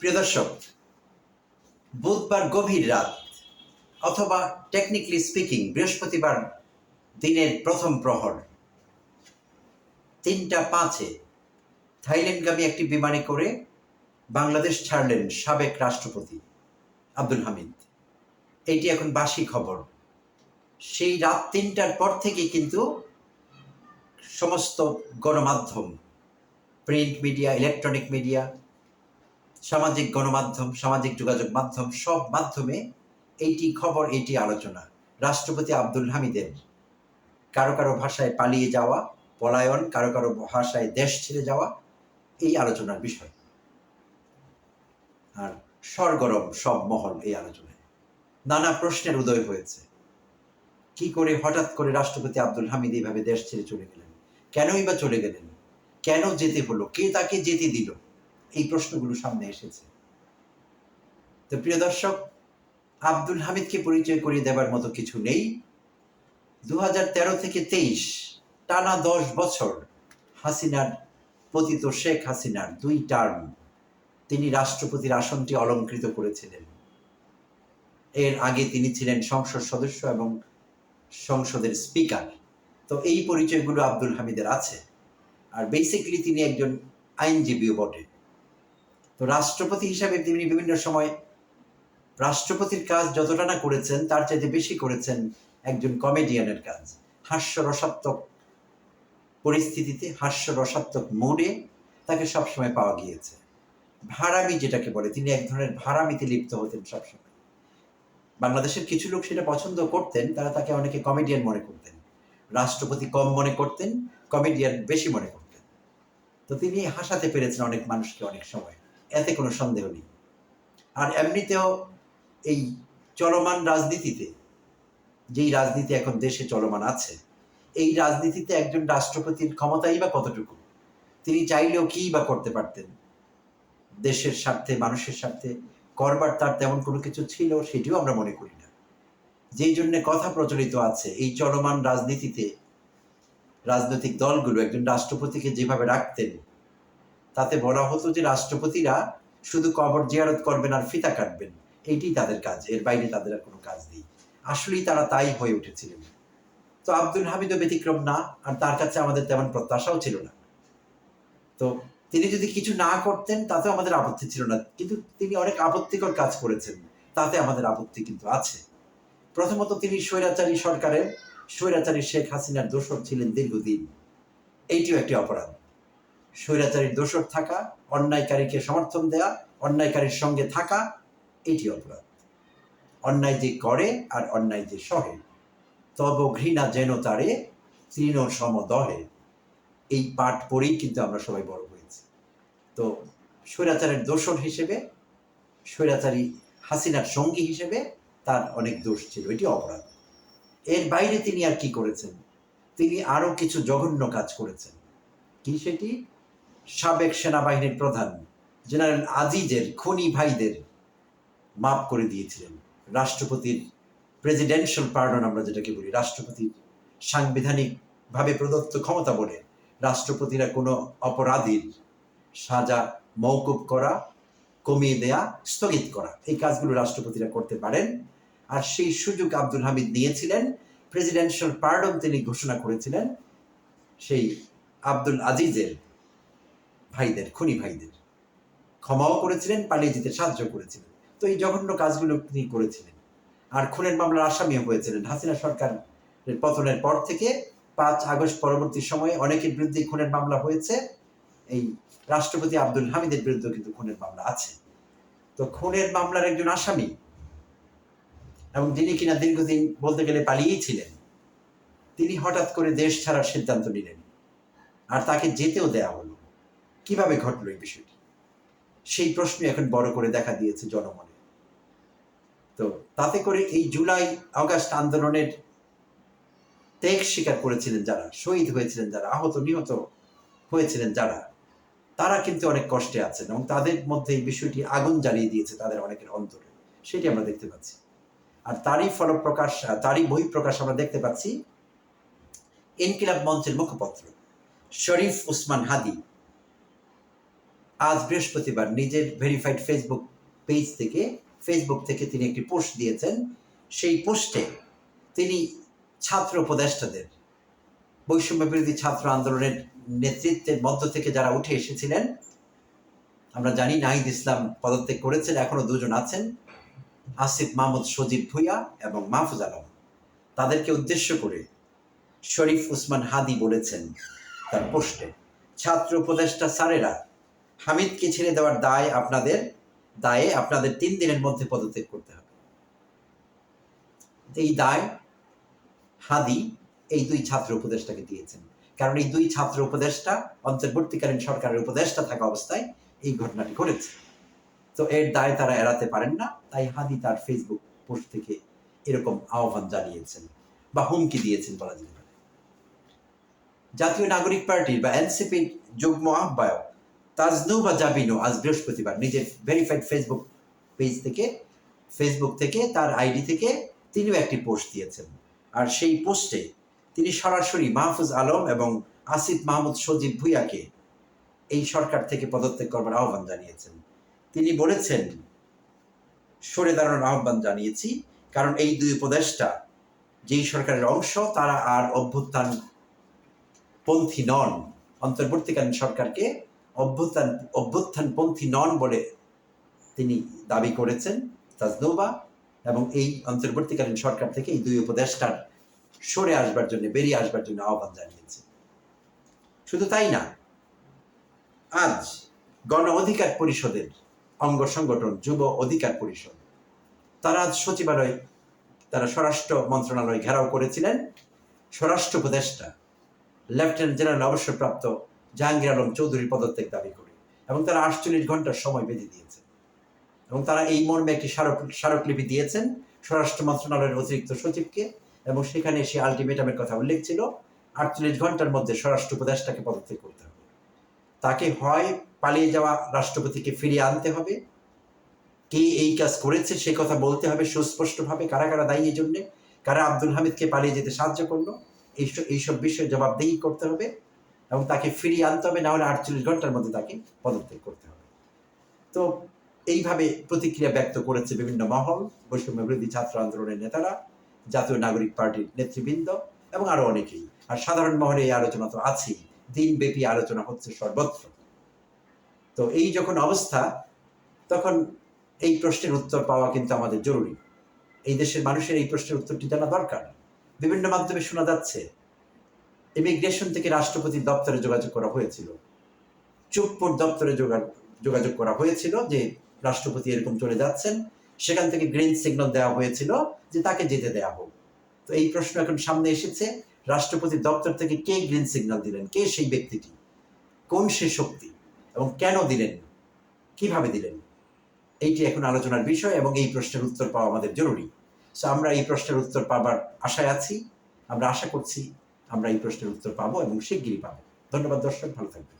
প্রিয় দর্শক, বুধবার গভীর রাত অথবা টেকনিক্যালি স্পিকিং বৃহস্পতিবার দিনের প্রথম প্রহর ৩:০৫ থাইল্যান্ডগামী একটি বিমানে করে বাংলাদেশ ছাড়লেন সাবেক রাষ্ট্রপতি আব্দুল হামিদ। এইটি এখন বাসি খবর। সেই রাত ৩টার পর থেকেই কিন্তু সমস্ত গণমাধ্যম, প্রিন্ট মিডিয়া, ইলেকট্রনিক মিডিয়া, সামাজিক গণমাধ্যম, সামাজিক যোগাযোগ মাধ্যম, সব মাধ্যমে এইটি খবর, এইটি আলোচনা। রাষ্ট্রপতি আব্দুল হামিদের কারো কারো ভাষায় পালিয়ে যাওয়া, পলায়ন, কারো কারো ভাষায় দেশ ছেড়ে যাওয়া, এই আলোচনার বিষয়। আর সরগরম সব মহল এই আলোচনায়। নানা প্রশ্নের উদয় হয়েছে। কি করে হঠাৎ করে রাষ্ট্রপতি আব্দুল হামিদ এইভাবে দেশ ছেড়ে চলে গেলেন? কেনই বা চলে গেলেন? কেন যেতে হলো? কে তাকে যেতে দিল? এই প্রশ্নগুলো সামনে এসেছে। তো প্রিয় দর্শক, আব্দুল হামিদকে পরিচয় করিয়ে দেবার মতো কিছু নেই। 2013 থেকে 23 টানা 10 বছর হাসিনার, পতিত শেখ হাসিনার 2 টার্ম তিনি রাষ্ট্রপতির আসনটি অলংকৃত করেছিলেন। এর আগে তিনি ছিলেন সংসদ সদস্য এবং সংসদের স্পিকার। তো এই পরিচয়গুলো আব্দুল হামিদের আছে। আর বেসিক্যালি তিনি একজন আইনজীবীও বটে। তো রাষ্ট্রপতি হিসাবে তিনি বিভিন্ন সময় রাষ্ট্রপতির কাজ যতটা না করেছেন, তার চাইতে বেশি করেছেন একজন কমেডিয়ানের কাজ। হাস্যরসাত্মক পরিস্থিতিতে, হাস্যরসাত্মক মোডে তাকে সবসময় পাওয়া গিয়েছে। ভাড়ামি যেটাকে বলে, তিনি এক ধরনের ভাড়ামিতে লিপ্ত হতেন সবসময়। বাংলাদেশের কিছু লোক সেটা পছন্দ করতেন, তারা তাকে অনেকে কমেডিয়ান মনে করতেন। রাষ্ট্রপতি কম মনে করতেন, কমেডিয়ান বেশি মনে করতেন। তো তিনি হাসাতে পেরেছেন অনেক মানুষকে অনেক সময়, এতে কোনো সন্দেহ নেই। আর এমনিতেও এই চলমান রাজনীতিতে, যেই রাজনীতি এখন দেশে চলমান আছে, এই রাজনীতিতে একজন রাষ্ট্রপতির ক্ষমতাই বা কতটুকু? তিনি চাইলেও কী বা করতে পারতেন? দেশের স্বার্থে, মানুষের স্বার্থে করবার তার তেমন কোনো কিছু ছিল সেটিও আমরা মনে করি না। যেই জন্যে কথা প্রচলিত আছে, এই চলমান রাজনীতিতে রাজনৈতিক দলগুলো একজন রাষ্ট্রপতিকে যেভাবে রাখতেন, তাতে বলা হতো যে রাষ্ট্রপতিরা শুধু কবর জিয়ারত করবেন আর ফিতা কাটবেন, এইটি তাদের কাজ, এর বাইরে তাদের আর কোনো কাজ নেই। আসলেই তারা তাই হয়ে উঠেছিলেন। তো আব্দুল হামিদও ব্যতিক্রম না, আর তার কাছে আমাদের তেমন প্রত্যাশাও ছিল না। তো তিনি যদি কিছু না করতেন তাতেও আমাদের আপত্তি ছিল না, কিন্তু তিনি অনেক আপত্তিকর কাজ করেছেন, তাতে আমাদের আপত্তি কিন্তু আছে। প্রথমত, তিনি স্বৈরাচারী সরকারের, স্বৈরাচারী শেখ হাসিনার দোসর ছিলেন দীর্ঘদিন। এইটিও একটি অপরাধ। স্বৈরাচারীর দোসর থাকা, অন্যায়কারীকে সমর্থন দেয়া, অন্যায়কারীর সঙ্গে থাকা, এটি অপরাধ। অন্যায় যে করে আর অন্যায় যে সহে, তব ঘৃণা যেন তারে তৃণ সমদহে, এই পাঠ পড়েই কিন্তু আমরা সবাই বড় হয়েছি। তো স্বৈরাচারের দোসর হিসেবে, স্বৈরাচারী হাসিনার সঙ্গী হিসেবে তার অনেক দোষ ছিল, এটি অপরাধ। এর বাইরে তিনি আর কি করেছেন? তিনি আরও কিছু জঘন্য কাজ করেছেন। কি সেটি? সাবেক সেনাবাহিনীর প্রধান জেনারেল আজিজের খুনি ভাইদের মাফ করে দিয়েছিলেন। রাষ্ট্রপতির প্রেসিডেন্সিয়াল পার্ডন আমরা যেটাকে বলি, রাষ্ট্রপতির সাংবিধানিকভাবে প্রদত্ত ক্ষমতা বলে রাষ্ট্রপতিরা কোনো অপরাধীর সাজা মওকুফ করা, কমিয়ে দেয়া, স্থগিত করা, এই কাজগুলো রাষ্ট্রপতিরা করতে পারেন। আর সেই সুযোগ আব্দুল হামিদ নিয়েছিলেন। প্রেসিডেন্সিয়াল পার্ডন তিনি ঘোষণা করেছিলেন সেই আব্দুল আজিজের ভাইদের, খুনি ভাইদের ক্ষমাও করেছিলেন, পালিয়ে যেতে সাহায্য করেছিলেন। তো এই জঘন্য কাজগুলো তিনি করেছিলেন। আর খুনের মামলার আসামিও হয়েছিলেন। হাসিনা সরকারের পতনের পর থেকে 5 আগস্ট পরবর্তী সময়ে অনেকের বিরুদ্ধে খুনের মামলা হয়েছে। এই রাষ্ট্রপতি আব্দুল হামিদের বিরুদ্ধে কিন্তু খুনের মামলা আছে। তো খুনের মামলার একজন আসামি, এবং যিনি কিনা দীর্ঘদিন বলতে গেলে পালিয়েই ছিলেন, তিনি হঠাৎ করে দেশ ছাড়ার সিদ্ধান্ত নিলেন, আর তাকে যেতেও দেয়া হলো। কিভাবে ঘটলো এই বিষয়টি? সেই প্রশ্ন এখন বড় করে দেখা দিয়েছে জনমনে। তো তাতে করে এই জুলাই আগস্ট আন্দোলনের ত্যাগ স্বীকার করেছিলেন যারা, শহীদ হয়েছিলেন যারা, আহত নিহত হয়েছিলেন যারা, তারা কিন্তু অনেক কষ্টে আছেন, এবং তাদের মধ্যে এই বিষয়টি আগুন জ্বালিয়ে দিয়েছে তাদের অনেকের অন্তরে, সেটি আমরা দেখতে পাচ্ছি। আর তারই ফলপ্রকাশ, তারই বহিঃপ্রকাশ আমরা দেখতে পাচ্ছি ইনকিলাব মঞ্চের মুখপত্র শরীফ উসমান হাদি আজ বৃহস্পতিবার নিজের ভেরিফাইড ফেসবুক থেকে তিনি একটি পোস্ট দিয়েছেন। সেই পোস্টে তিনি ছাত্র উপদেষ্টাদের, বৈষম্য বিরোধী ছাত্র আন্দোলনের নেতৃত্বের মধ্য থেকে যারা উঠে এসেছিলেন, আমরা জানি নাহিদ ইসলাম পদত্যাগ করেছেন, এখনো দুজন আছেন, আসিফ মাহমুদ সজীব ভুঁইয়া এবং মাহফুজ আলম, তাদেরকে উদ্দেশ্য করে শরীফ উসমান হাদি বলেছেন তার পোস্টে, ছাত্র উপদেষ্টা স্যারেরা, হামিদকে ছেড়ে দেওয়ার দায়ে আপনাদের 3 দিনের মধ্যে পদত্যাগ করতে হবে। এই দায় হাদি এই 2 ছাত্র উপদেষ্টাকে দিয়েছেন, কারণ এই 2 ছাত্র উপদেষ্টা অন্তর্বর্তীকালীন সরকারের উপদেষ্টা থাকা অবস্থায় এই ঘটনাটি ঘটেছে। তো এর দায় তারা এড়াতে পারেন না, তাই হাদি তার ফেসবুক পোস্ট থেকে এরকম আহ্বান জানিয়েছেন বা হুমকি দিয়েছেন বলা যেতে পারে। জাতীয় নাগরিক পার্টির বা এনসিপির যুগ্ম আহ্বায়ক তাজনুবা জাবিনও আজ বৃহস্পতিবার নিজের ভেরিফাইড ফেসবুক থেকে তার আইডি থেকে তিনিও একটি পোস্ট দিয়েছেন। আর সেই পোস্টে তিনি সরাসরি মাহফুজ আলম এবং আসিফ মাহমুদ সজীব ভুঁইয়াকে এই সরকার থেকে পদত্যাগ করবার আহ্বান জানিয়েছেন। তিনি বলেছেন, সরে দাঁড়ানোর আহ্বান জানিয়েছি, কারণ এই 2 উপদেষ্টা যেই সরকারের অংশ, তারা আর অভ্যুত্থানপন্থী নন। অন্তর্বর্তীকালীন সরকারকে অভ্যুত্থানপন্থী নন বলে তিনি দাবি করেছেন তাজনুবা, এবং এই অন্তর্বর্তীকালীন সরকার থেকে এই 2 উপদেষ্টার বেরিয়ে আসবার জন্য আহ্বান জানিয়েছে। শুধু তাই না, আজ গণ অধিকার পরিষদের অঙ্গ সংগঠন যুব অধিকার পরিষদ, তারা আজ সচিবালয়, তারা স্বরাষ্ট্র মন্ত্রণালয় ঘেরাও করেছিলেন স্বরাষ্ট্র উপদেষ্টা লেফটেন্যান্ট জেনারেল অবসরপ্রাপ্ত জাহাঙ্গীর আলম চৌধুরীর পদত্যাগ দাবি করে, এবং তারা 48 ঘন্টার সময় বেঁধে দিয়েছে, এবং তারা এই মর্মে একটি স্মারকলিপি দিয়েছেন স্বরাষ্ট্র মন্ত্রণালয়ের অতিরিক্ত সচিবকে, এবং সেখানে সে আলটিমেটামের কথা উল্লেখ ছিল 48 ঘন্টার মধ্যে স্বরাষ্ট্র উপদেষ্টাকে পদত্যাগ করতে হবে। তাকে হয় পালিয়ে যাওয়া রাষ্ট্রপতিকে ফিরিয়ে আনতে হবে, কে এই কাজ করেছে সে কথা বলতে হবে সুস্পষ্টভাবে, কারা কারা দায়ী এই জন্যে, কারা আব্দুল হামিদকে পালিয়ে যেতে সাহায্য করলো, এইসব বিষয়ে জবাবদিহি করতে হবে, এবং তাকে ফিরিয়ে আনতে হবে, না হলে 48 ঘন্টার মধ্যে তাকে পদত্যাগ করতে হবে। তো এইভাবে প্রতিক্রিয়া ব্যক্ত করেছে বিভিন্ন মহল, বৈষম্য বিরোধী ছাত্র আন্দোলনের নেতারা, জাতীয় নাগরিক পার্টির নেতৃবৃন্দ এবং আরো অনেকেই। আর সাধারণ মহলে এই আলোচনা তো আছেই, দিনব্যাপী আলোচনা হচ্ছে সর্বত্র। তো এই যখন অবস্থা, তখন এই প্রশ্নের উত্তর পাওয়া কিন্তু আমাদের জরুরি। এই দেশের মানুষের এই প্রশ্নের উত্তরটি জানা দরকার। বিভিন্ন মাধ্যমে শোনা যাচ্ছে ইমিগ্রেশন থেকে রাষ্ট্রপতির দপ্তরে যোগাযোগ করা হয়েছিল, চুপপুর দপ্তরে যোগাযোগ করা হয়েছিল যে রাষ্ট্রপতি এরকম চলে যাচ্ছেন, সেখান থেকে গ্রিন সিগন্যাল দেওয়া হয়েছিল যে তাকে যেতে দেওয়া হোক। তো এই প্রশ্ন এখন সামনে এসেছে, রাষ্ট্রপতির দপ্তর থেকে কে গ্রিন সিগন্যাল দিলেন, কে সেই ব্যক্তিটি, কোন সে শক্তি, এবং কেন দিলেন, কিভাবে দিলেন, এইটি এখন আলোচনার বিষয়, এবং এই প্রশ্নের উত্তর পাওয়া আমাদের জরুরি। সো আমরা এই প্রশ্নের উত্তর পাবার আশায় আছি, আমরা আশা করছি আমরা এই প্রশ্নের উত্তর পাবো এবং শিগগিরই পাবো। ধন্যবাদ দর্শক, ভালো থাকবেন।